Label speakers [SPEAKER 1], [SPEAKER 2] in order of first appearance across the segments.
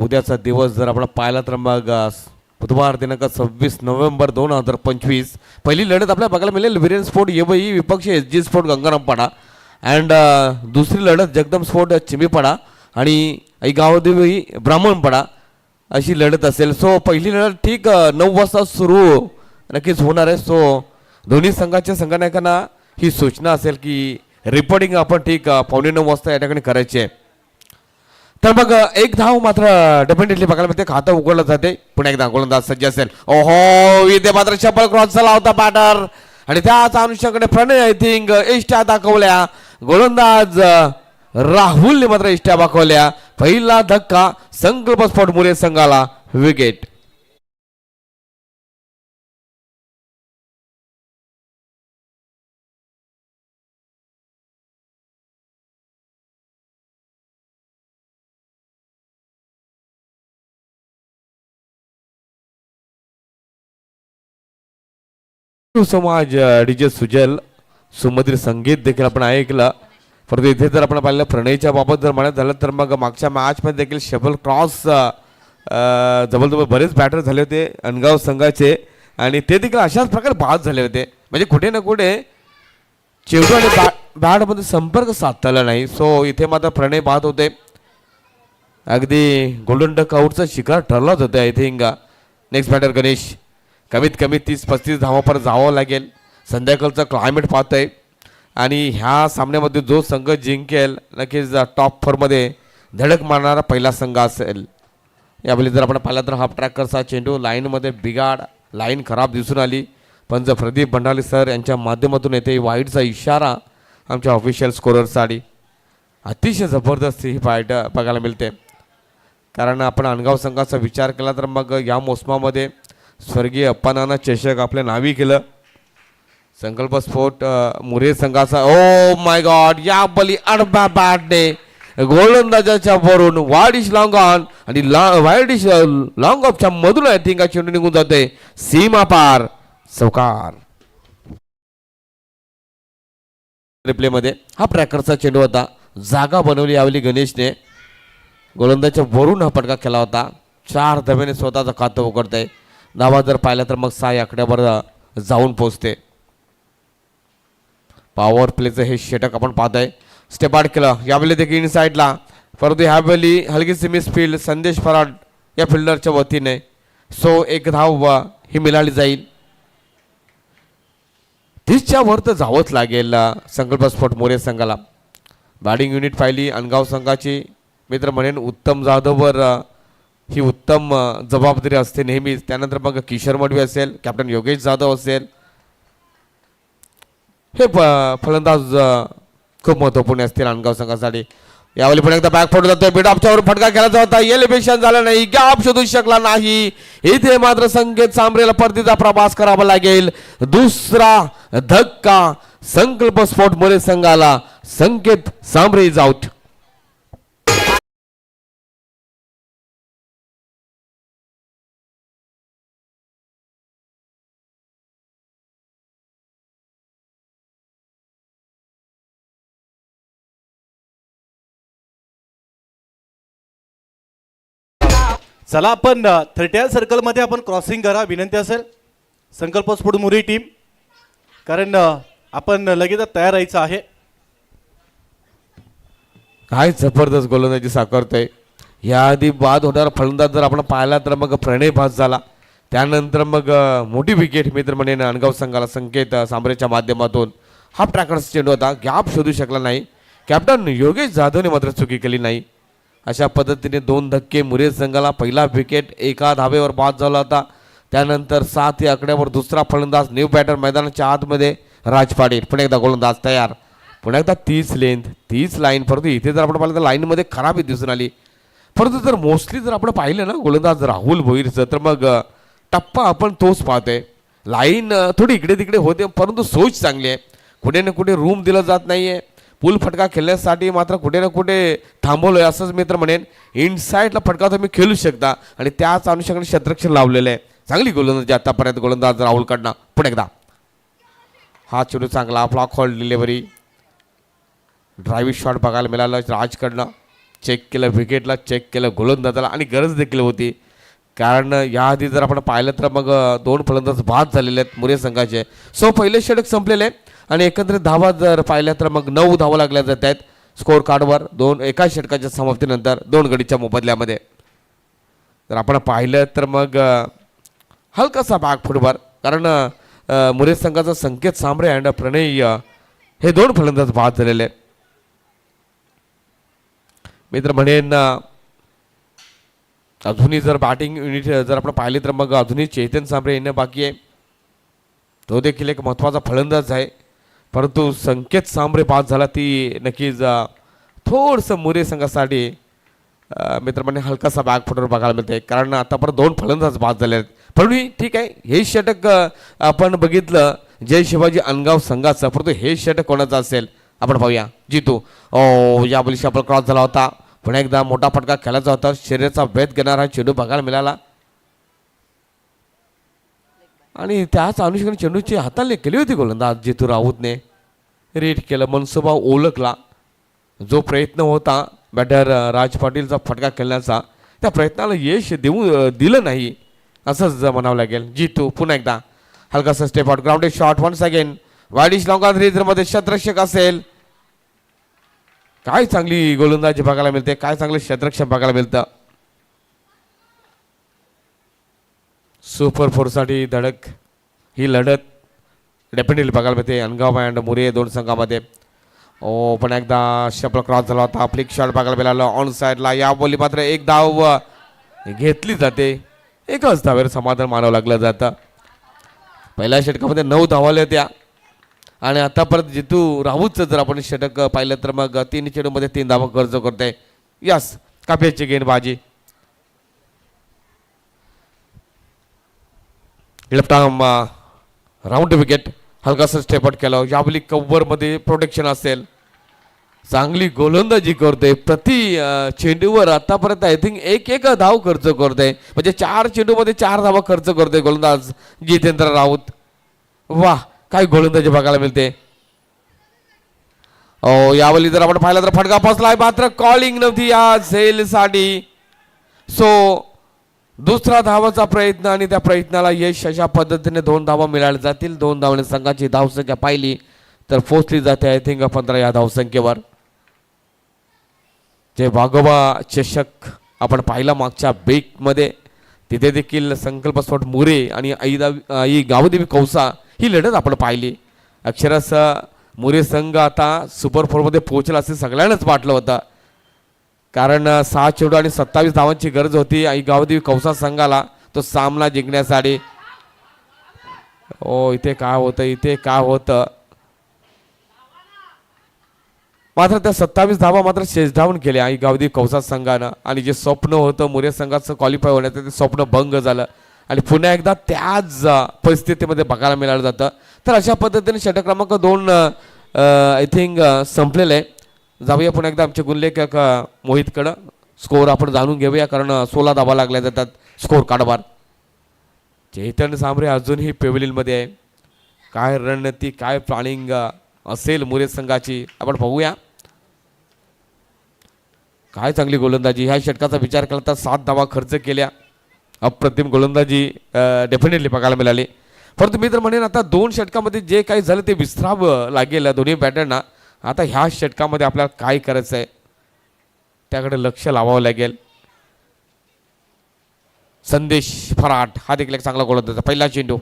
[SPEAKER 1] उद्याचा दिवस जर आपण पाहिला तर मग बुधवार दिनांक 26 नोव्हेंबर 2025 पहिली लढत आपल्याला बघायला मिळेल वीरेन स्पोर्ट येवई विपक्ष SG स्पोर्ट गंगारामपाडा अँड दुसरी लढत जगदम स्पोर्ट चिमीपाडा आणि गावदेवी ब्राह्मणपाडा अशी लढत असेल. सो पहिली लढत ठीक 9 वाजता सुरू नक्कीच होणार आहे. सो दोन्ही संघाच्या संघनायकांना ही सूचना असेल की रिपोर्टिंग आपण ठीक 9:15 वाजता या ठिकाणी करायची आहे. तर मग एक धाव मात्र डेफिनेटली बघायला मिळते. खातं उघडलं जाते. पुन्हा एकदा गोलंदाज सज्ज असेल. ओहो इथे मात्र शपल क्रॉस झाला होता बॅटर आणि त्याच अनुषंगाने प्रणय आय थिंक इष्ट्या दाखवल्या. गोलंदाज राहुलने मात्र इष्ट्या दाखवल्या. पहिला धक्का संकल्प स्फोट मुले संघाला विकेट. समाज डीजे सुजल सुमधुर संगीत देखील आपण ऐकलं. परंतु इथे जर आपण पाहिलं प्रणयच्या बाबत जर म्हणत झालं तर मग मागच्या मॅचमध्ये देखील शबल क्रॉस जबरदस्त बरेच बॅटर झाले होते अनगाव संघाचे आणि ते देखील अशाच प्रकारे बाद झाले होते. म्हणजे कुठे ना कुठे चेंडू आणि बॅटमध्ये संपर्क साधता नाही. सो इथे मात्र प्रणय बाद होते. अगदी गोल्डन डक आउटचा शिकार ठरलाच होता. I think next batter Ganesh कमीत कमी 30-35 धावापर्यंत जावं लागेल. संध्याकाळचं क्लायमेट पाहतंय आणि ह्या सामन्यामध्ये जो संघ जिंकेल नक्कीच टॉप 4मध्ये धडक मारणारा पहिला संघ असेल. यावेळी जर आपण पाहिलं तर हाफ ट्रॅकरचा चेंडू लाईनमध्ये बिघाड लाईन खराब दिसून आली. पण जर प्रदीप भंडारी सर यांच्या माध्यमातून येते वाईटचा इशारा आमच्या ऑफिशियल स्कोररसाठी. अतिशय जबरदस्त ही फाईट बघायला मिळते. कारण आपण अनगाव संघाचा विचार केला तर मग या मोसमामध्ये स्वर्गीय अप्पानाना चषक आपल्या नावी केलं. संकल्प स्फोट मुरे संघाचा ओ माय गॉड या बली अडबा बॅटने गोलंदाजाच्या वरून वाईडिश लॉंग ऑन आणि वाईडिश लॉंग ऑफच्या मधून आय थिंक चेंडू निघून जाते सीमा पार चौकार. रिप्ले मध्ये हा ट्रॅकरचा चेंडू होता. जागा बनवली यावेळी गणेशने. गोलंदाजाच्या वरून हा फटका केला होता. 4 धाब्याने स्वतःचं खातं उघडतंय. धावा जर पाहिला तर मग 6 आकड्यावर जाऊन पोहोचते. पॉवर प्लेचं हे षटक आपण पाहतोय. स्टेप आउट केलं यावेळी देखील इनसाइडला. परंतु ह्यावेळी हलकीशी मिसफील्ड संदेश फराड या फिल्डरच्या वतीने. सो एक धाव ही मिळाली जाईल. 30च्या वर तर जावंच लागेल संकल्प स्फोट मोरे संघाला. बॅटिंग युनिट पाहिली अनगाव संघाची मित्र म्हणेन उत्तम जाधववर ही उत्तम जबाबदारी असते नेहमीच. त्यानंतर मग किशोर मडवी असेल कॅप्टन योगेश जाधव असेल. हे फलंदाज खूप महत्त्वपूर्ण असतील अनगाव संघासाठी. यावेळी पण एकदा बॅक फोड जातोय. बिडॉपच्यावर फटका केला होता. एलिव्हेशन झालं नाही. गॅप शोधू शकला नाही. इथे मात्र संकेत सांबरेला परतीचा प्रवास करावा लागेल. दुसरा धक्का संकल्प स्फोट मोरे संघाला. संकेत सांबरे इज आउट.
[SPEAKER 2] चला आपण 30 सर्कलमध्ये आपण क्रॉसिंग करा विनंती असेल संकल्प स्फोट मुरी टीम. कारण आपण लगेच तयार राहायचं आहे.
[SPEAKER 1] काय जबरदस्त गोलंदाजी साकारतोय. याआधी बाद होणारा फलंदाज जर आपण पाहिला तर मग प्रणय बाद झाला. त्यानंतर मग मोठी विकेट मित्र म्हणेन अनगाव संघाला संकेत सांबरेच्या माध्यमातून. हा ट्रॅकर्स चेंडू होता. गॅप शोधू शकला नाही. कॅप्टन योगेश जाधवने मात्र चुकी केली नाही. अशा पद्धतीने 2 धक्के मुरे संघाला. पहिला विकेट 1 धावेवर बाद झाला होता. त्यानंतर 7 या आकड्यावर दुसरा फलंदाज न्यू बॅटर मैदानाच्या आतमध्ये राज पाटील. पुन्हा एकदा गोलंदाज तयार. पुन्हा एकदा 30 लेंथ 30 लाईन. परंतु इथे जर आपण पाहिलं तर लाईनमध्ये खराबी दिसून आली. परंतु जर मोस्टली जर आपण पाहिलं ना गोलंदाज राहुल भोईरचं तर मग टप्पा आपण तोच पाहतोय. लाईन थोडी इकडे तिकडे होते परंतु सोच चांगली आहे. कुठे ना कुठे रूम दिलं जात नाहीये. पुल फटका खेळण्यासाठी मात्र कुठे ना कुठे थांबवलोय असंच मित्र म्हणेन. इनसाइडला फटका तुम्ही खेळू शकता आणि त्याच अनुषंगाने क्षेत्ररक्षण लावलेलं आहे. चांगली गोलंदाजी आतापर्यंत गोलंदाज राहुलकडनं. पुढे एकदा हा चेंडू चांगला फ्लॉक हॉल डिलिव्हरी. ड्रायव्हिंग शॉट बघायला मिळाला राजकडनं. चेक केलं विकेटला, चेक केलं गोलंदाजाला आणि गरज देखील होती. कारण याआधी जर आपण पाहिलं तर मग 2 फलंदाज बाद झालेले आहेत मुरे संघाचे. सो पहिले षटक संपलेले आहे आणि एकंदरीत धावा जर पाहिल्या तर मग 9 धावा लागल्या जात आहेत स्कोर कार्डवर एका षटकाच्या समाप्तीनंतर 2 गडीच्या मोबदल्यामध्ये. जर आपण पाहिलं तर मग हलकासा बॅक फुटवर, कारण मुरे संघाचा संकेत सांबरे अँड प्रणय हे 2 फलंदाज बाद झालेले आहेत. मी तर म्हणेन अजूनही जर बॅटिंग युनिट जर आपण पाहिले तर मग अजूनही चेतन सांबरे येणं बाकी आहे. तो देखील एक महत्त्वाचा फलंदाज आहे, परंतु संकेत सांबरे बाद झाला ती नक्कीच थोडंसं मुरे संघासाठी मित्र म्हणजे हलकासा बॅक फुटवर बघायला मिळते. कारण आतापर्यंत 2 फलंदाज बाद झाले आहेत. पण ठीक आहे, हे षटक आपण बघितलं जय शिवाजी अनगाव संघाचं, परंतु हे षटक कोणाचं असेल आपण पाहूया. जितू या बॉलशी आपण क्रॉस झाला होता, पुन्हा एकदा मोठा फटका खेळायचा होता, शरीराचा वेध घेणारा चेंडू बघायला मिळाला आणि त्याच अनुषंगाने चेंडूची हाताळणी केली होती गोलंदाज जितू राऊतने. रीड केलं, मनसुबा ओळखला. जो प्रयत्न होता बॅटर राज पाटीलचा फटका खेळण्याचा, त्या प्रयत्नाला यश दिलं नाही असंच म्हणावं लागेल. जितू पुन्हा एकदा हलकासा step out, grounded shot once again, widish लॉंगा मध्ये शतरक्षक असेल. काय चांगली गोलंदाजी बघायला मिळते, काय चांगलं शतरक्षक बघायला मिळतं. सुपर 4साठी धडक ही लढत डेफिनेटली बघायला मिळते अनगाव अँड मुरे 2 संघामध्ये. पण एकदा शपल क्रॉस झाला होता, फ्लिक शॉट बघायला मिळाला ऑन साईडला. या बॉली मात्र 1 धाव घेतली जाते, 1च धावेवर समाधान मानावं लागलं जातं. पहिल्या षटकामध्ये 9 धावा आल्या होत्या आणि आता परत जितू राऊतचं जर आपण षटक पाहिलं तर मग 3 चेंडूमध्ये 3 धावा खर्च करते. यस, काफीची गेंदबाजी. लेफ्ट आर्म राऊंड विकेट, हलकासा स्टेप आउट केला. यावेळी कव्हरमध्ये प्रोटेक्शन असेल, चांगली गोलंदाजी करते. प्रति चेंडूवर आतापर्यंत आय थिंक एक धाव खर्च करते, म्हणजे 4 चेंडूमध्ये 4 धावा खर्च करते गोलंदाज जितेंद्र राऊत. वाह, काय गोलंदाजी बघायला मिळते. यावेळी जर आपण पाहिलं तर फटका फसलाय, मात्र कॉलिंग नव्हती या झेलसाठी. सो दुसरा धावाचा प्रयत्न आणि त्या प्रयत्नाला यश अशा पद्धतीने 2 धावा मिळाल्या जातील. 2 धावाने संघाची धावसंख्या पाहिली तर पोहोचली जाते आय थिंक 15 या धावसंख्येवर. जे वाघोबा चषक आपण पाहिला मागच्या ब्रेकमध्ये, तिथे देखील संकल्पस्फोट मुरे आणि आई गावदेवी कौसा ही लढत आपण पाहिली. अक्षरशः मुरे संघ आता सुपर 4मध्ये पोहोचला असे सगळ्यांनाच वाटलं होतं, कारण 6 चेंडू आणि 27 धावांची गरज होती आई गावदेवी कौसा संघाला तो सामना जिंकण्यासाठी. इथे काय होतं मात्र त्या 27 धावा मात्र शेषधावून केल्या आई गावदेवी कौसा संघानं. आणि जे स्वप्न होतं मुरे संघाचं क्वालिफाय होण्याचं ते स्वप्न भंग झालं आणि पुन्हा एकदा त्याच परिस्थितीमध्ये बघायला मिळालं जातं. तर अशा पद्धतीने षटक क्रमांक 2 आय थिंक संपलेलं आहे. जाऊया पुन्हा एकदा आमचे गुणलेखक मोहितकडं, स्कोर आपण जाणून घेऊया, कारण 16 धावा लागल्या जातात स्कोर कार्डवर. चेतन सांबरे अजूनही पेव्हिलियनमध्ये आहे. काय रणनीती, काय प्लॅनिंग असेल मुरे संघाची आपण पाहूया. काय चांगली गोलंदाजी, ह्या षटकाचा विचार केला तर 7 धावा खर्च केल्या, अप्रतिम गोलंदाजी डेफिनेटली बघायला मिळाली. परंतु मी तर म्हणेन आता 2 षटकामध्ये जे काही झालं ते विसरावं लागेल दोन्ही बॅटरना. आता ह्या षटकामध्ये आपल्याला काय करायचं आहे त्याकडे लक्ष लावावं लागेल. संदेश फराट हा देखील एक चांगला गोलंदाज, पहिला चेंडू.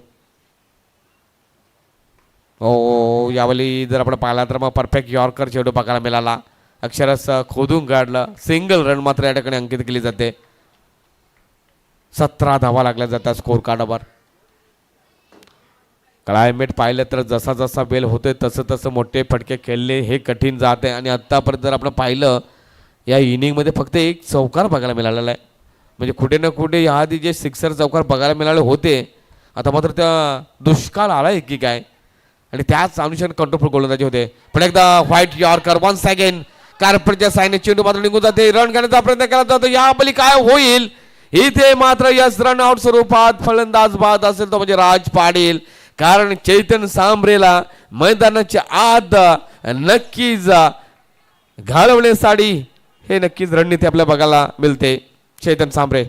[SPEAKER 1] यावेळी जर आपण पाहिला तर मग परफेक्ट यॉर्कर चेंडू बघायला मिळाला, अक्षरशः खोदून काढलं. सिंगल रन मात्र या ठिकाणी अंकित केली जाते. 17 धावा लागल्या जातात स्कोर कार्डवर. क्लायमेट पाहिलं तर जसा जसा बेल होतोय तसं तसं मोठे फटके खेळले हे कठीण जात आहे. आणि आत्तापर्यंत जर आपण पाहिलं या इनिंगमध्ये फक्त 1 चौकार बघायला मिळालेला आहे, म्हणजे कुठे ना कुठे याआधी जे 6 चौकार बघायला मिळाले होते आता मात्र त्या दुष्काळ आलाय की काय. आणि त्याच अनुषंगाने कंट्रोल गोलंदाजी होते. पण एकदा व्हाईट यॉर्कर वन्स अगेन, कार्पेटच्या साईने चेंडू मात्र निघून जाते. रन घेण्याचा प्रयत्न केला जातो. यावेळी काय होईल इथे मात्र यस रन आउट स्वरूपात फलंदाज बाद असेल तो म्हणजे राज पाटील, कारण चैतन सांबरेला मैदानाच्या आत नक्कीच घालवण्यासाठी हे नक्कीच रणनीती आपल्याला बघायला मिळते. चेतन सांबरे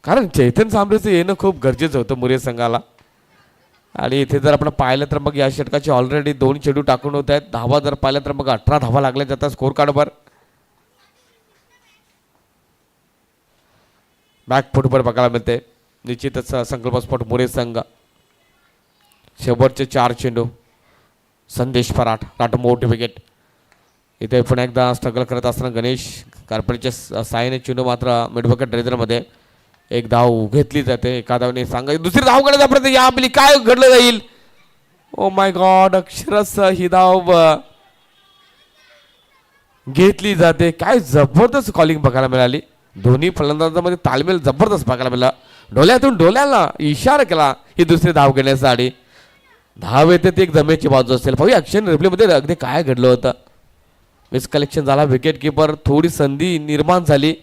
[SPEAKER 1] कारण चैतन सांबरेचं येणं खूप गरजेचं होतं मुरे संघाला. आणि इथे जर आपण पाहिलं तर मग या षटकाचे ऑलरेडी 2 चेंडू टाकून होत आहेत. धावा जर पाहिलं तर मग 18 धावा लागल्या जातात स्कोर कार्डवर. बॅक फुटवर बघायला मिळते. निश्चितच संकल्प स्पॉट मुरे संघ. शेवटचे 4 चेंडू संदेश फराट राट मोठी विकेट. इथे पुन्हा एकदा स्ट्रगल करत असताना गणेश कार्पेटच्या साहाय्याने चेंडू मात्र मिडविकेट ड्रेजरमध्ये एक धाव घेतली जाते. एका धावने सांगा दुसरी धाव काढायचा प्रयत्न या आपली काय घडलं जाईल. ओ माय गॉड अक्षरशः ही धाव घेतली जाते. काय जबरदस्त कॉलिंग बघायला मिळाली. दोन्ही फलंदाजांमध्ये तालमेल जबरदस्त बघायला मिळाला. डोळ्यातून डोळ्याला इशारा केला ही दुसरी धाव घेण्यासाठी. धाव येते ती एक जमेची बाजू असेल. पाहूया ॲक्शन रिप्लेमध्ये अगदी काय घडलं होतं. मिस कलेक्शन झाला. विकेट किपर थोडी संधी निर्माण झाली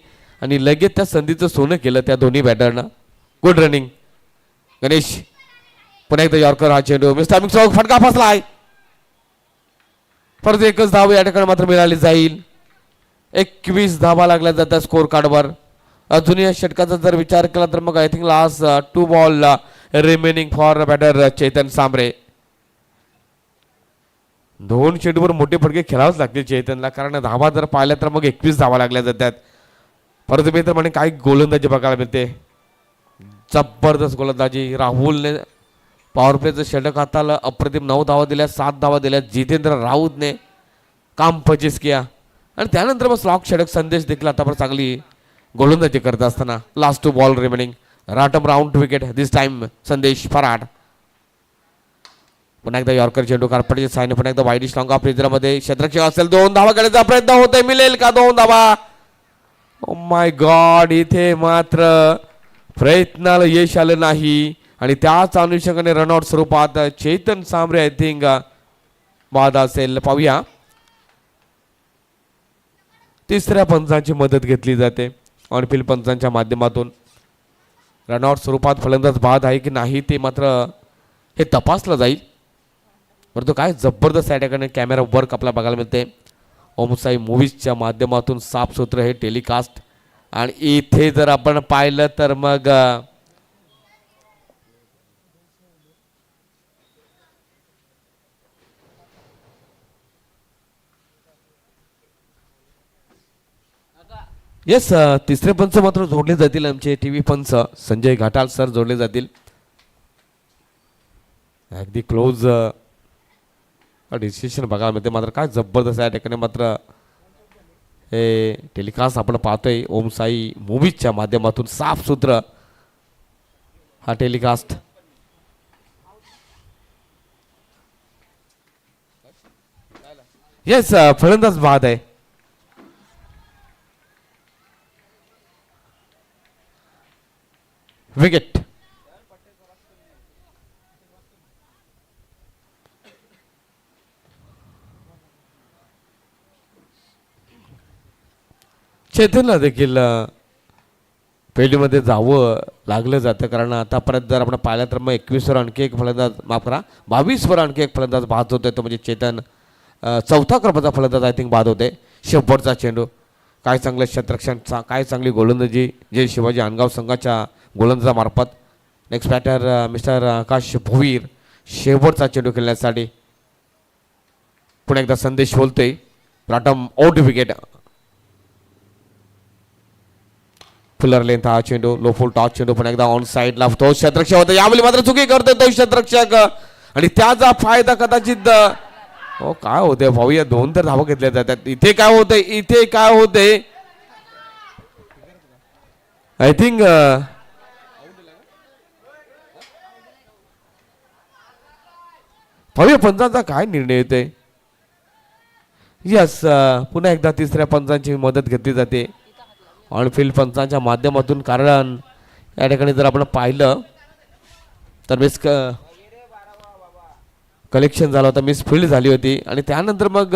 [SPEAKER 1] आणि लगेच त्या संधीचं सोनं केलं त्या दोन्ही बॅटरनं. Good running Ganesh. पुन्हा एकदा यॉर्कर हा चेंडू मिस टायमिंग चौक फटका फसला आहे. परत एकच धाव या ठिकाणी मात्र मिळाली जाईल. 21 धावा लागल्या जातात स्कोर कार्डवर. अजून या षटकाचा जर विचार केला तर मग I think last 2 ball remaining for batter Chetan Sambre. 2 चेंडूवर मोठे फटके खेळावेच लागतील चेतनला कारण धावा जर पाहिल्या तर मग 21 धावा लागल्या जातात. परत मी तर म्हणे काही गोलंदाजी बघायला मिळते. जबरदस्त गोलंदाजी. राहुलने पॉवर प्लेचं षटक हाताला अप्रतिम 9 धावा दिल्या. 7 धावा दिल्या. जितेंद्र राऊतने काम पचीस किया आणि त्यानंतर मग स्लॉक षटक संदेश देखील आतापर्यंत चांगली गोलंदाजी करत असताना. लास्ट 2 बॉल रिमेनिंग राटम round wicket this time Sandesh फराड. पुन्हा एकदा यॉर्कर चेंडू कार्पेटच्या साईने पुन्हा एकदा वाईडिश लॉंग ऑफ रिझर्वमध्ये क्षेत्ररक्षक असेल. 2 धावा करण्याचा प्रयत्न होतोय. मिळेल का 2 धावा. ओ माय गॉड इथे मात्र प्रयत्नाला यश आलं नाही आणि त्याच अनुषंगाने रनआउट स्वरूपात चेतन सांबरे आय थिंक बाद असेल. पाहूया तिसऱ्या पंचांची मदत घेतली जाते. ऑनफिल्ड पंचांच्या माध्यमातून रनआउट स्वरूपात फलंदाज बाद आहे की नाही ते मात्र हे तपासलं जाईल. परंतु काय जबरदस्त या ठिकाणी कॅमेरा वर्क आपल्याला बघायला मिळते. ओमसाई मूवीजच्या माध्यमातून साफसूत्र हे टेलिकास्ट. आणि इथे जर आपण पाहिलं तर मग येस तिसरे पंच मात्र जोडले जातील. आमचे टीव्ही पंच संजय घाटाल सर जोडले जातील. अगदी क्लोज डिसिशन बघायला मिळते. मात्र काय जबरदस्त या ठिकाणी मात्र हे टेलिकास्ट आपण पाहतोय. ओमसाई मूवीजच्या माध्यमातून साफसूत्र हा टेलिकास्ट. येस फलंदाज बाद आहे. विकेट. चेतनला देखील पेढीमध्ये जावं लागलं जातं कारण आतापर्यंत जर आपण पाहिलं तर मग 21 वर आणखी एक फलंदाज माफ करा 22 वर आणखी एक फलंदाज बाद होतोय. तो म्हणजे चेतन चौथा क्रमांकाचा फलंदाज आय थिंक बाद होते. शेवटचा चेंडू काय चांगलं क्षेत्ररक्षण काय चांगली गोलंदाजी जे शिवाजी आनगाव संघाच्या गोलंदाजामार्फत. नेक्स्ट बॅटर मिस्टर आकाश भोईर शेवटचा चेंडू खेळण्यासाठी. पुन्हा एकदा संदेश बोलतोय. राटम आउट विकेट. फुलर लेंथ हा चेंडू लो फुल टॉस चेंडू पुन्हा एकदा ऑन साईडला तो क्षेत्ररक्षक होता. यावेळी मात्र चुकी करतोय तो क्षेत्ररक्षक आणि त्याचा फायदा कदाचित हो काय होतंय भाऊया 2 तर धावा घेतल्या जातात. इथे काय होतंय इथे काय होतंय आय थिंक भाऊया पंचांचा काय निर्णय येतोय. यस पुन्हा एकदा तिसऱ्या पंचांची मदत घेतली जाते ऑनफिल्ड पंचांच्या माध्यमातून. कारण या ठिकाणी जर आपण पाहिलं तर मिस कलेक्शन झालं होतं. मिस फील्ड झाली होती आणि त्यानंतर मग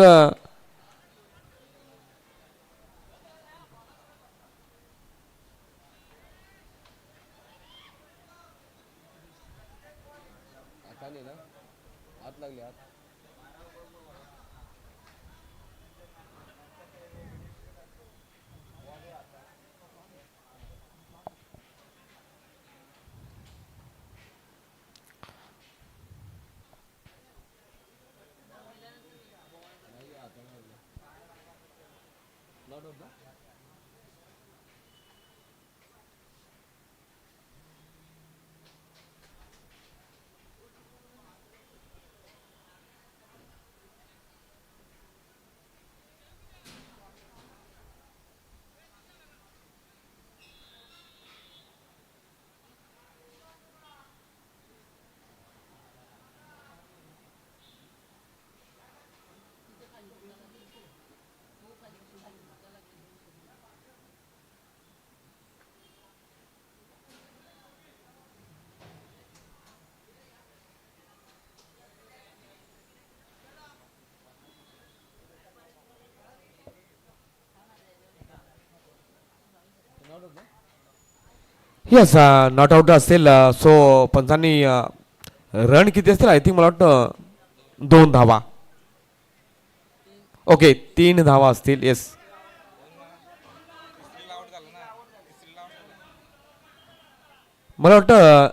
[SPEAKER 1] यस नॉट आउट असेल. सो पंचांनी रन किती असतील आय थिंक मला वाटतं 2 धावा. ओके 3 धावा असतील. येस मला वाटतं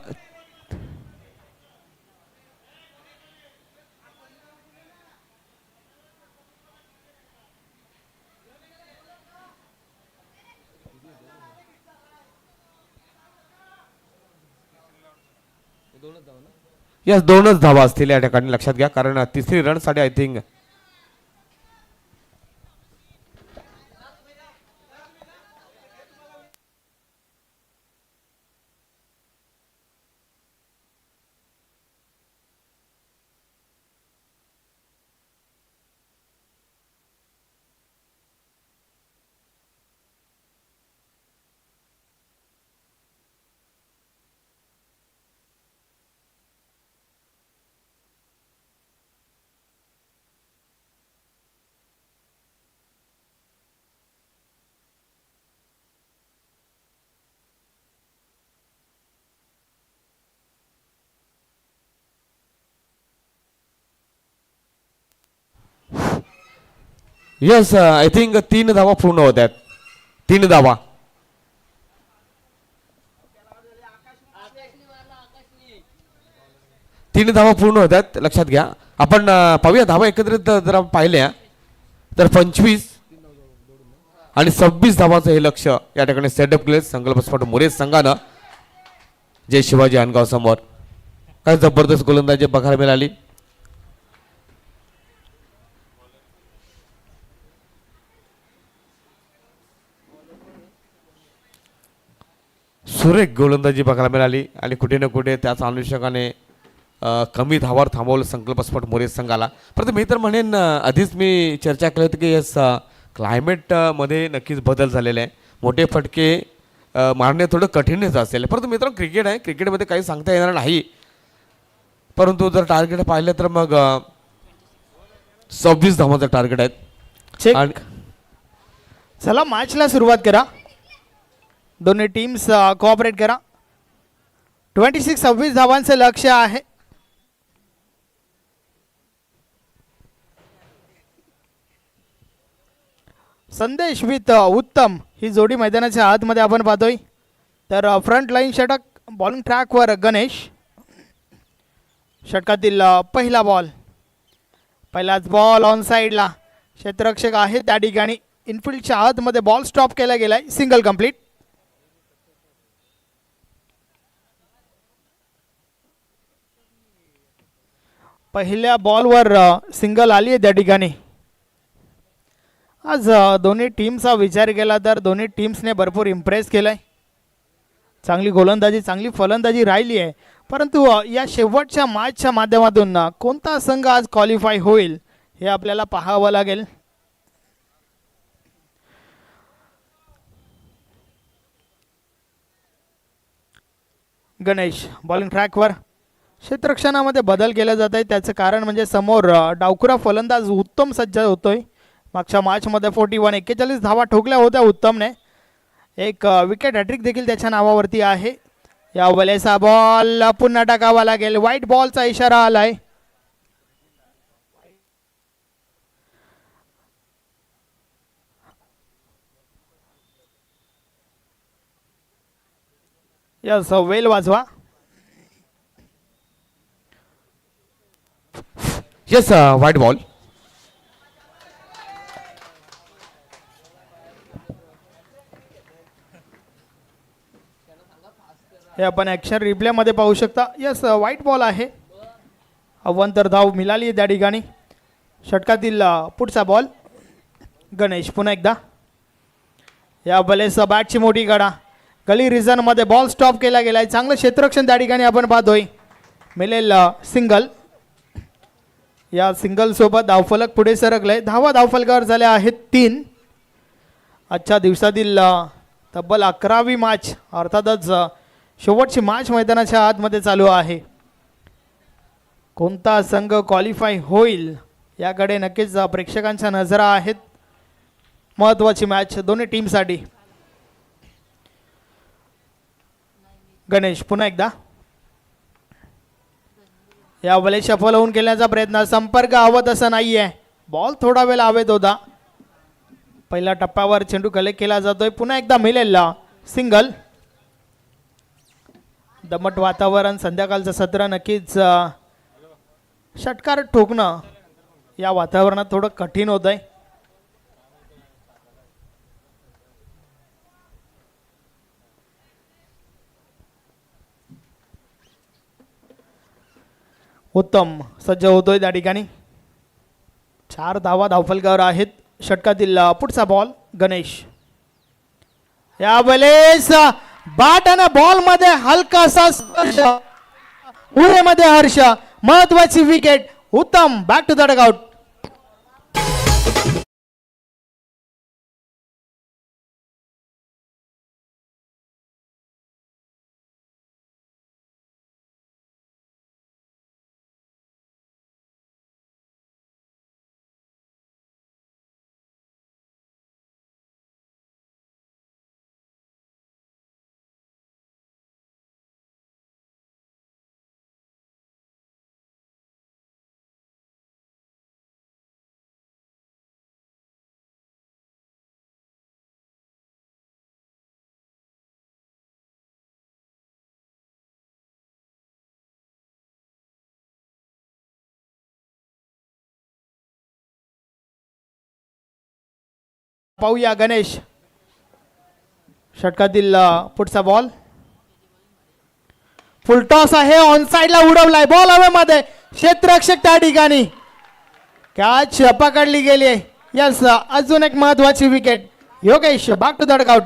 [SPEAKER 1] यस 2च धावा असतील या ठिकाणी लक्षात घ्या कारण तिसरी रन साठी I think yes I think 3 धावा पूर्ण होत आहेत. 3 धावा. तीन धावा पूर्ण होत आहेत लक्षात घ्या. आपण पाहूया धावा एकत्रित जर आपण पाहिल्या तर 25 आणि 26 धावांचं हे लक्ष या ठिकाणी सेटअप केले संकल्प स्पॉट मोरे संघानं. जय शिवाजी अनगाव समोर काय जबरदस्त गोलंदाजी बघायला मिळाली. सुरेख गोलंदाजी बघायला मिळाली आणि कुठे ना कुठे त्याच अनुषंगाने कमी धावावर थांबवलं संकल्प स्पॉट मोरे संघाला. परंतु मी तर म्हणेन आधीच मी चर्चा केली होती की यस क्लायमेटमध्ये नक्कीच बदल झालेले आहे. मोठे फटके मारणे थोडं कठीणच असेल. परंतु मित्रांनो क्रिकेट आहे. क्रिकेटमध्ये काही सांगता येणार नाही. परंतु जर टार्गेट पाहिलं तर मग 26 धावांचं टार्गेट आहे.
[SPEAKER 3] चेक. चला मॅचला सुरुवात करा. दोन्ही टीम्स कोऑपरेट करा. 26 धावांचं लक्ष आहे. संदेश विथ उत्तम ही जोडी मैदानाच्या आतमध्ये आपण पाहतोय. तर फ्रंट लाईन षटक बॉलिंग ट्रॅकवर गणेश. षटकातील पहिला बॉल. पहिलाच बॉल ऑन साईडला. क्षेत्ररक्षक आहे त्या ठिकाणी. इनफिल्डच्या आतमध्ये बॉल स्टॉप केला गेलाय. Single complete. पहिल्या बॉलवर सिंगल आली आहे त्या ठिकाणी. आज दोन्ही टीमचा विचार केला तर दोन्ही टीम्सने भरपूर इम्प्रेस केलाय. चांगली गोलंदाजी चांगली फलंदाजी राहिली आहे. परंतु या शेवटच्या मॅचच्या माध्यमातून कोणता संघ आज क्वालिफाय होईल हे आपल्याला पाहावं लागेल. गणेश बॉलिंग ट्रॅकवर. क्षेत्ररक्षणामध्ये बदल केला जात आहे. त्याचं कारण म्हणजे समोर डावखुरा फलंदाज उत्तम सज्ज होतोय. मागच्या मॅचमध्ये 41 धावा ठोकल्या होत्या उत्तमने. एक विकेट हॅट्रिक देखील त्याच्या नावावरती आहे. या वेळेचा बॉल पुन्हा टाकावा लागेल. व्हाईट बॉलचा इशारा आलाय. यस वेल वाजवा.
[SPEAKER 1] Yes white ball.
[SPEAKER 3] हे आपण ॲक्शन रिप्लेमध्ये पाहू शकता. यस, व्हाईट बॉल आहे. अव्वंतर धाव मिळाली त्या ठिकाणी. षटकातील पुढचा बॉल. गणेश पुन्हा एकदा. या बलेस बॅटची मोठी गडा. गली रिझनमध्ये बॉल स्टॉप केला गेला आहे. चांगलं क्षेत्ररक्षण त्या ठिकाणी आपण पाहतोय. मिळेल सिंगल. या सिंगलसोबत धावफलक पुढे सरकले. धावफलकावर झाल्या आहेत 3. आजच्या दिवसातील तब्बल 11वी मॅच, अर्थातच शेवटची मॅच मैदानाच्या आतमध्ये चालू आहे. कोणता संघ क्वालिफाय होईल याकडे नक्कीच प्रेक्षकांच्या नजरा आहेत. महत्त्वाची मॅच दोन्ही टीमसाठी. गणेश पुन्हा एकदा. या बले सफल होऊन केल्याचा प्रयत्न. संपर्क हवत असं नाही आहे. बॉल थोडा वेळ हवेत होता. पहिल्या टप्प्यावर चेंडू कलेक्ट केला जातोय. पुन्हा एकदा मिळेल सिंगल. दमट वातावरण, संध्याकाळचं सत्र नक्कीच षटकार ठोकणं या वातावरणात थोडं कठीण होत आहे. उत्तम सज्ज होतोय त्या ठिकाणी. 4 धावा धावफलकावर आहेत. षटकातील पुढचा बॉल. गणेश. या वेळेस बॅट आणि बॉल मध्ये हलकासा स्पर्श. उरेमध्ये हर्ष. महत्वाची विकेट. उत्तम. Back to the dugout. पाहूया गणेश. षटकातील पुढचा बॉल. फुलटॉस आहे. ऑन साइडला उडवलाय. बॉल हवेमध्ये. क्षेत्ररक्षक त्या ठिकाणी. कॅच पकडली गेली आहे. यस, अजून एक महत्वाची wicket. Yogesh back to the dugout.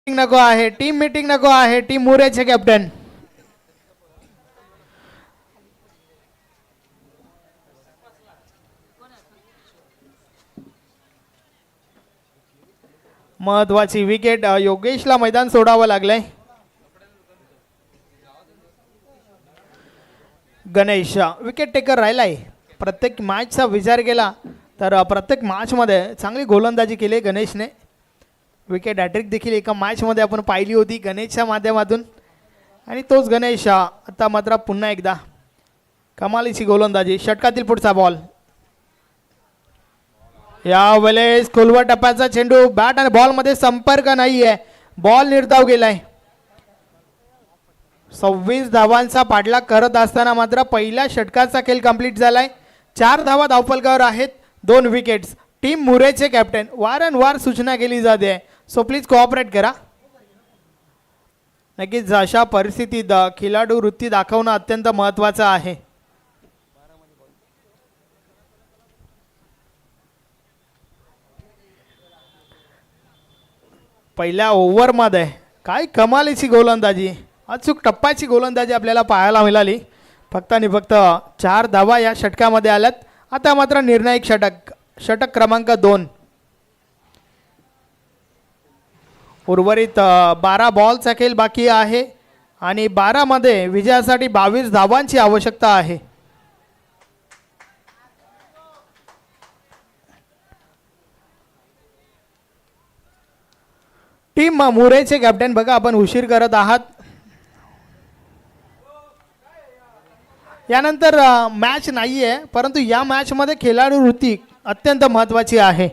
[SPEAKER 3] नको आहे. टीम मीटिंग नको आहे. टीम मुरेचे कॅप्टन. महत्वाची विकेट. योगेशला मैदान सोडावं लागलंय. गणेश विकेट टेकर राहिलाय. प्रत्येक मॅचचा विचार केला तर प्रत्येक मॅचमध्ये चांगली गोलंदाजी केली गणेशने. विकेट हॅट्रिक देखील एका मॅचमध्ये आपण पाहिली होती गणेशच्या माध्यमातून. आणि तोच गणेश आता मात्र पुन्हा एकदा कमालीची गोलंदाजी. षटकातील पुढचा बॉल. या वेळेस खोलवर टप्प्याचा चेंडू. बॅट आणि बॉलमध्ये संपर्क नाही आहे. बॉल निर्धाव गेलाय. 26 धावांचा पाठलाग करत असताना मात्र पहिल्या षटकाचा खेळ कंप्लीट झालाय. 4 धावा धावफलकावर आहेत. 2 विकेट्स. टीम मुरेचे कॅप्टन वारंवार सूचना केली जाते. सो प्लीज कोऑपरेट करा. नक्कीच अशा परिस्थितीत खेळाडू वृत्ती दाखवणं अत्यंत महत्त्वाचं आहे. पहिल्या ओव्हरमध्ये काय कमालीची गोलंदाजी. अचूक टप्प्याची गोलंदाजी आपल्याला पाहायला मिळाली. फक्त आणि फक्त 4 धावा या षटकामध्ये आल्यात. आता मात्र निर्णायक षटक. षटक क्रमांक 2. उर्वरित 12 बॉलचा खेळ बाकी आहे आणि 12 मध्ये विजयासाठी 22 धावांची आवश्यकता आहे. टीम मुरेचे कॅप्टन बघा आपण उशीर करत आहात. यानंतर मॅच नाहीये परंतु या मॅचमध्ये खेळाडू वृत्ती अत्यंत महत्त्वाची आहे.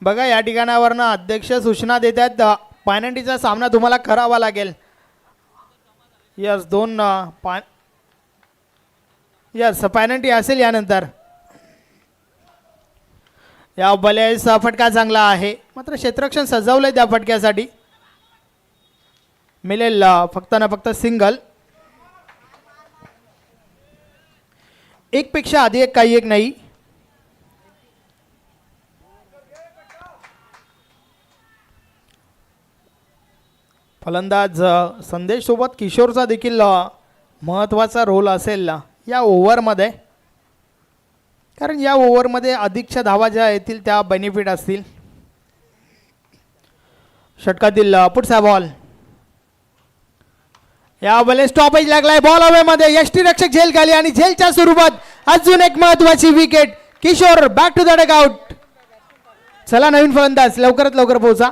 [SPEAKER 3] बघा या ठिकाणावरनं अध्यक्ष सूचना देतात पेनल्टीचा सामना तुम्हाला करावा लागेल. यस 2 यस पॅनल्टी असेल यानंतर. या बलेस फटका चांगला आहे, मात्र क्षेत्ररक्षण सजवलंय त्या फटक्यासाठी. मिळेल फक्त ना फक्त सिंगल. एक पेक्षा आधी एक काही एक नाही. फलंदाज संदेश सोबत किशोरचा देखील महत्त्वाचा रोल असेल या ओव्हरमध्ये, कारण या ओव्हरमध्ये अधिकच्या धावा ज्या येतील त्या बेनिफिट असतील. षटकातील पुढचा बॉल. या बॉले स्टॉपेज लागलाय. बॉल हवेमध्ये, यष्टीरक्षक झेल खाली आणि झेलच्या स्वरूपात अजून एक महत्वाची wicket. Kishore back to the dugout. चला नवीन फलंदाज लवकरात लवकर पोहोचा.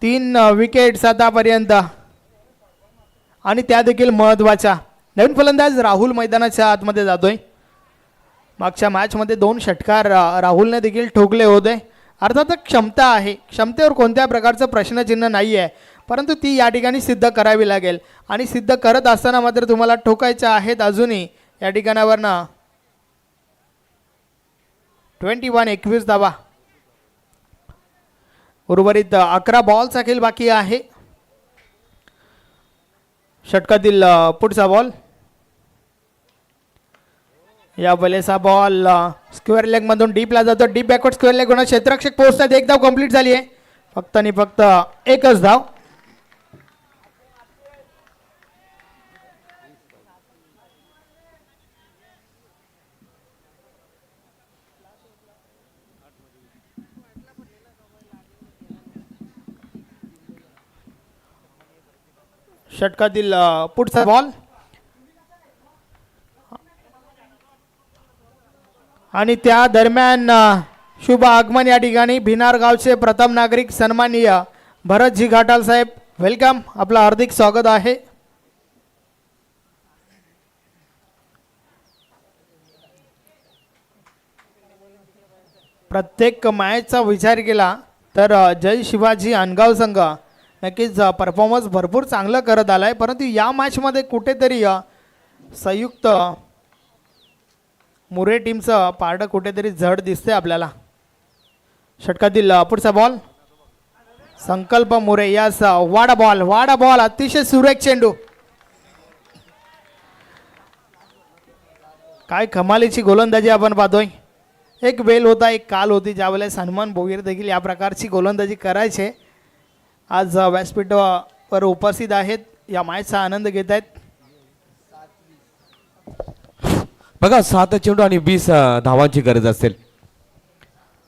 [SPEAKER 3] तीन विकेट्स आतापर्यंत आणि त्या देखील महत्वाच्या. नवीन फलंदाज राहुल मैदानाच्या आतमध्ये जातोय. मागच्या मॅचमध्ये 2 षटकार राहुलने देखील ठोकले होते. अर्थात क्षमता आहे, क्षमतेवर कोणत्या प्रकारचं प्रश्नचिन्ह नाही आहे, परंतु ती या ठिकाणी सिद्ध करावी लागेल. आणि सिद्ध करत असताना मात्र तुम्हाला ठोकायच्या आहेत अजूनही या ठिकाणावरनं 21 धावा. उर्वरित 11 बॉलचा खेळ बाकी आहे. षटकातील पुढचा बॉल. या बलेचा बॉल स्क्वेअर लेग मधून डीपला जातो. डीप बॅकवर्ड स्क्वेअर लेग होणार. क्षेत्ररक्षक पोहोचतात. एक धाव कंप्लीट झाली आहे. फक्त आणि फक्त एकच धाव. षटकातील पुढचा बॉल आणि त्या दरम्यान शुभ आगमन या ठिकाणी भिनार गावचे प्रथम नागरिक सन्माननीय भरतजी घाटाल साहेब, वेलकम, आपलं हार्दिक स्वागत आहे. प्रत्येक मॅचचा विचार केला तर जय शिवाजी अनगाव संघ नक्कीच परफॉर्मन्स भरपूर चांगलं करत आलाय, परंतु या मॅचमध्ये कुठेतरी संयुक्त मुरे टीमचं पारडं कुठेतरी जड दिसते आपल्याला. षटकातील पुढचा बॉल. संकल्प मुरे, यास वाडा बॉल, अतिशय सुरेख चेंडू. काय कमालीची गोलंदाजी आपण पाहतोय. एक वेल होता, एक काल होती ज्यावेळेस हनुमान भोगीर देखील या प्रकारची गोलंदाजी करायचे. आज व्यासपीठावर उपस्थित आहेत, या मॅचचा आनंद घेत आहेत.
[SPEAKER 1] बघा 7 चेंडू आणि 20 धावांची गरज असेल.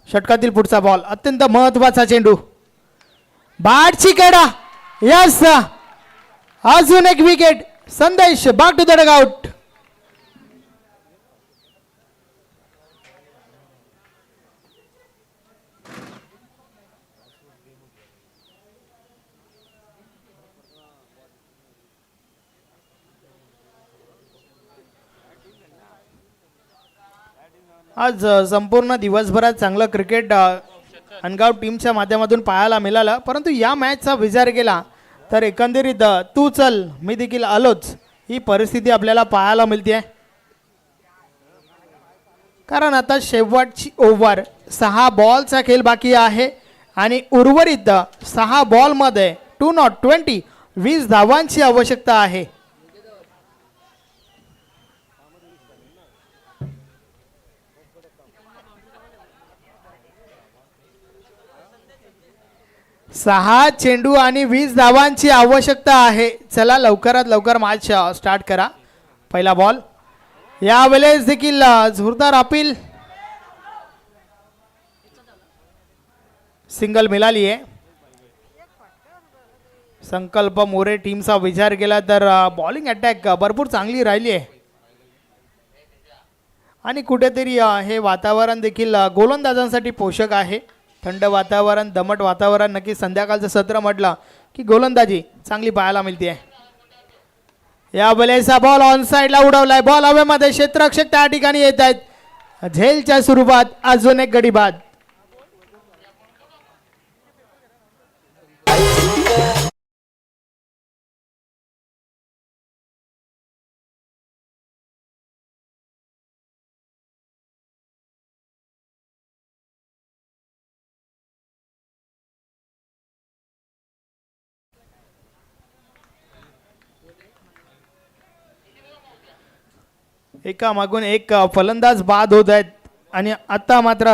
[SPEAKER 3] षटकातील पुढचा बॉल, अत्यंत महत्वाचा चेंडू. बाटची कडा, यस, अजून एक विकेट. संदेश बॅक टू द डगआउट. आज संपूर्ण दिवसभरात चांगलं क्रिकेट अनगाव टीमच्या माध्यमातून पाहायला मिळालं, परंतु या मॅचचा विचार केला तर एकंदरीत तू चल मी देखील आलोच ही परिस्थिती आपल्याला पाहायला मिळते. कारण आता शेवटची ओव्हर, 6 बॉलचा खेळ बाकी आहे आणि उर्वरित 6 बॉलमध्ये 20 धावांची आवश्यकता आहे. सहा चेंडू आणि 20 धावांची आवश्यकता आहे. चला लवकरात लवकर मॅच स्टार्ट करा. पहिला बॉल, यावेळेस देखील जोरदार अपील, सिंगल मिळाली आहे. संकल्प मोरे टीमचा विचार केला तर बॉलिंग अटॅक भरपूर चांगली राहिली आहे आणि कुठेतरी हे वातावरण देखील गोलंदाजांसाठी पोषक आहे. थंड वातावरण, दमट वातावरण, नक्की संध्याकाळचं सत्र म्हटलं की गोलंदाजी चांगली पाहायला मिळते आहे. या बलेचा बॉल ऑन साईडला उडवलाय. बॉल हवेमध्ये, क्षेत्ररक्षक त्या ठिकाणी येत आहेत. झेलच्या स्वरूपात अजून एक गडी बाद. एका मागून एक फलंदाज बाद होत आहेत आणि आता मात्र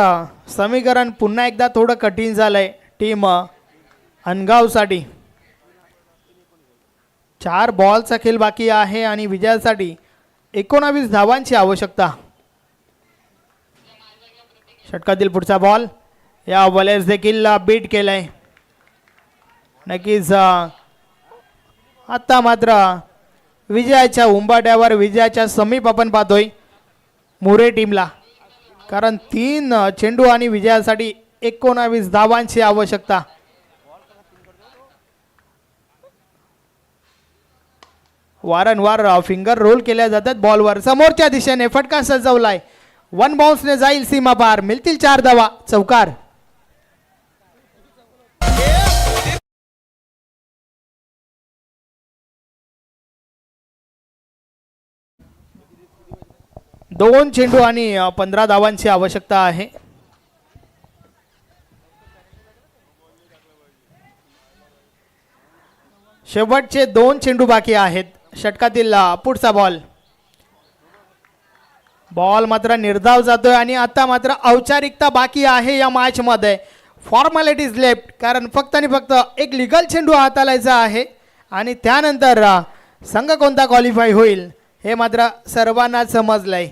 [SPEAKER 3] समीकरण पुन्हा एकदा थोडं कठीण झालंय टीम अनगावसाठी. 4 बॉलचा खेळ बाकी आहे आणि विजयासाठी 19 धावांची आवश्यकता. षटकातील पुढचा बॉल या बॉलर्स देखील बीट केलाय. नक्कीच आता मात्र विजयाच्या उंबाट्यावर विजयाच्या समीप आपण पाहतोय मोरे टीमला, कारण 3 चेंडू आणि विजयासाठी 19 धावांची आवश्यकता. वारंवार फिंगर रोल केल्या जातात बॉलवर. समोरच्या दिशेने फटका सजवलाय. 1 बाउन्सने जाईल सीमा पार. मिळतील 4 धावा. चौकार. दोन चेंडू आणि 15 धावांची आवश्यकता आहे. शेवटचे 2 चेंडू बाकी आहेत. षटकातील पुढचा बॉल मात्र निर्धाव जातोय आणि आता मात्र औपचारिकता बाकी आहे या मॅच मध्ये. फॉर्मॅलिटीज लेफ्ट, कारण फक्त आणि फक्त एक लिगल चेंडू हाताळायचा आहे आणि त्यानंतर संघ कोणता क्वालिफाय होईल हे मात्र सर्वांना समजलंय.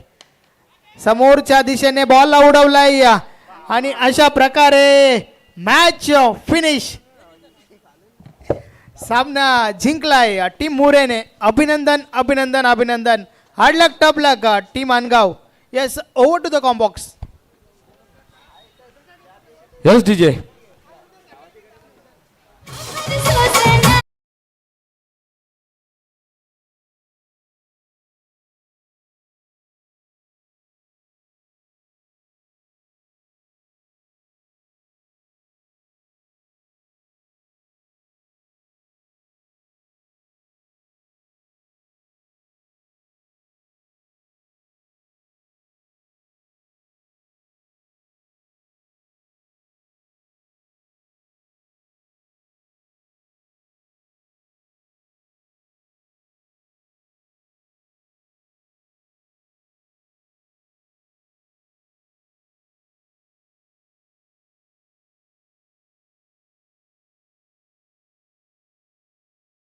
[SPEAKER 3] समोरच्या दिशेने बॉल उडवलाय आणि अशा प्रकारे मॅच फिनिश. सामना जिंकलाय टीम मोरेने. अभिनंदन अभिनंदन अभिनंदन. Hard luck tough luck team Angaon. Yes, over to the combox.
[SPEAKER 1] Yes DJ.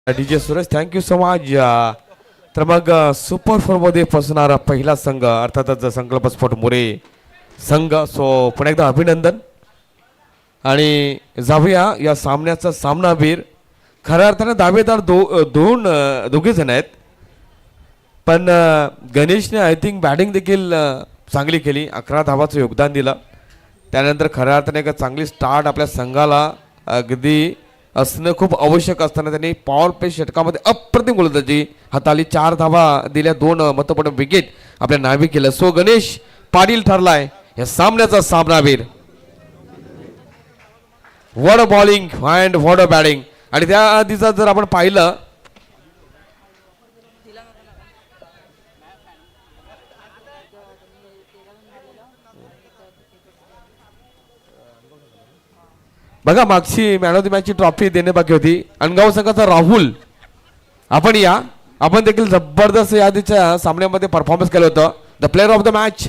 [SPEAKER 1] DJ Suresh, thank you so much. तर मग सुपर फोर मध्ये फसणारा पहिला संघ अर्थातच संकल्प स्पोर्ट मोरे संघ. सो पुन्हा एकदा अभिनंदन. आणि जाऊया या सामन्याचा सामनावीर. खऱ्या अर्थाने दावेदार दोघे जण आहेत, पण गणेशने आय थिंक बॅटिंग देखील चांगली केली. 11 धावाचं योगदान दिलं. त्यानंतर खऱ्या अर्थाने एक चांगली स्टार्ट आपल्या संघाला अगदी असणं खूप आवश्यक असताना त्यांनी पॉवर प्ले षटकामध्ये अप्रतिम गोलंदाजी हाताळली. 4 धावा दिल्या, 2 महत्त्वपूर्ण विकेट आपल्या नावे केलं. सो गणेश पाटील ठरलाय या सामन्याचा सामनावीर. What a bowling and what a batting. आणि त्या आधीचा जर आपण पाहिलं बघा, मागची मॅन ऑफ द मॅचची ट्रॉफी देणे बाकी होती. अनगाव संघाचा राहुल, आपण देखील जबरदस्त या आधीच्या सामन्यामध्ये परफॉर्मन्स केलं होतं. The player of the match